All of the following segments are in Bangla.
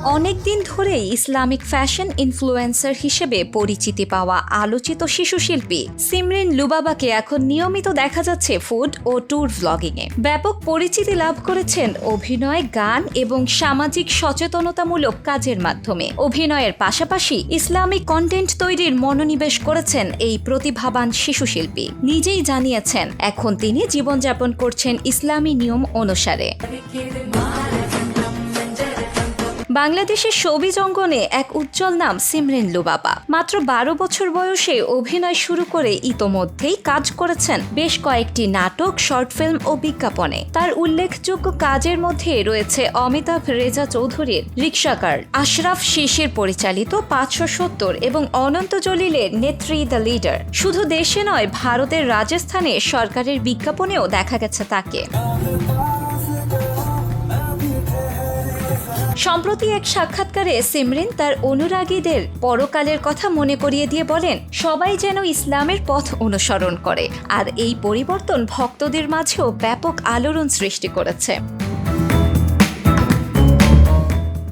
অনেকদিন ধরেই ইসলামিক ফ্যাশন ইনফ্লুয়েন্সার হিসেবে পরিচিতি পাওয়া আলোচিত শিশুশিল্পী সিমরিন লুবাবাকে এখন নিয়মিত দেখা যাচ্ছে ফুড ও ট্যুর ভ্লগিংয়ে। ব্যাপক পরিচিতি লাভ করেছেন অভিনয়, গান এবং সামাজিক সচেতনতামূলক কাজের মাধ্যমে। অভিনয়ের পাশাপাশি ইসলামিক কন্টেন্ট তৈরির মনোনিবেশ করেছেন এই প্রতিভাবান শিশুশিল্পী। নিজেই জানিয়েছেন এখন তিনি জীবনযাপন করছেন ইসলামী নিয়ম অনুসারে। বাংলাদেশের শোবিজ অঙ্গনে এক উজ্জ্বল নাম সিমরিন লুবাবা। মাত্র 12 বছর বয়সে অভিনয় শুরু করে ইতোমধ্যেই কাজ করেছেন বেশ কয়েকটি নাটক, শর্ট ফিল্ম ও বিজ্ঞাপনে। তার উল্লেখযোগ্য কাজের মধ্যে রয়েছে অমিতাভ রেজা চৌধুরীর রিক্সাকার, আশরাফ শিশির পরিচালিত 570 এবং অনন্ত জলিলের নেত্রী দ্য লিডার। শুধু দেশে নয়, ভারতের রাজস্থানে সরকারের বিজ্ঞাপনেও দেখা গেছে তাকে। সম্প্রতি এক সাক্ষাৎকারে সিমরিন তার অনুরাগীদের পরকালের কথা মনে করিয়ে দিয়ে বলেন, সবাই যেন ইসলামের পথ অনুসরণ করে। আর এই পরিবর্তন ভক্তদের মাঝেও ব্যাপক আলোড়ন সৃষ্টি করেছে।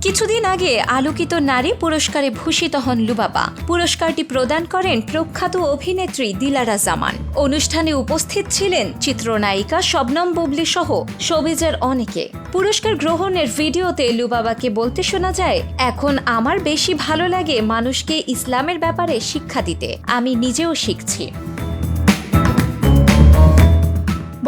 কিছুদিন আগে আলোকিত নারী পুরস্কারে ভূষিত হন লুবাবা। পুরস্কারটি প্রদান করেন প্রখ্যাত অভিনেত্রী দিলারা জামান। অনুষ্ঠানে উপস্থিত ছিলেন চিত্রনায়িকা শবনম বুবলি সহ শোবিজের অনেকে। পুরস্কার গ্রহণের ভিডিওতে লুবাবাকে বলতে শোনা যায়, এখন আমার বেশি ভালো লাগে মানুষকে ইসলামের ব্যাপারে শিক্ষা দিতে। আমি নিজেও শিখছি।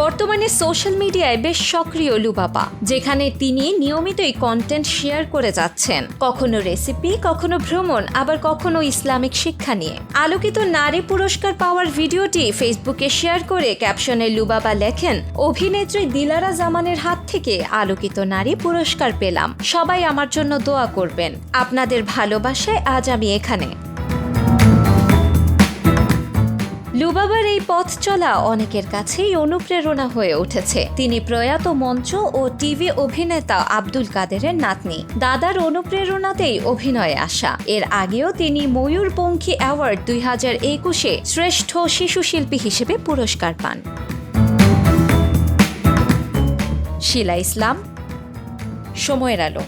বর্তমানে সোশ্যাল মিডিয়ায় বেশ সক্রিয় লুবাবা, যেখানে তিনি নিয়মিতই কন্টেন্ট শেয়ার করে যাচ্ছেন, কখনো রেসিপি, কখনো ভ্রমণ, আবার কখনো ইসলামিক শিক্ষা নিয়ে। আলোকিত নারী পুরস্কার পাওয়ার ভিডিওটি ফেসবুকে শেয়ার করে ক্যাপশনে লুবাবা লেখেন, অভিনেত্রী দিলারা জামানের হাত থেকে আলোকিত নারী পুরস্কার পেলাম, সবাই আমার জন্য দোয়া করবেন, আপনাদের ভালোবাসায় আজ আমি এখানে। লুবাবার এই পথ চলা অনেকের কাছেই অনুপ্রেরণা হয়ে উঠেছে। তিনি প্রয়াত মঞ্চ ও টিভি অভিনেতা আব্দুল কাদেরের নাতনি। দাদার অনুপ্রেরণাতেই অভিনয়ে আসা। এর আগেও তিনি ময়ূরপঙ্খী অ্যাওয়ার্ড 2021-এ শ্রেষ্ঠ শিশু শিল্পী হিসেবে পুরস্কার পান। শিলা ইসলাম, সময়ের আলো।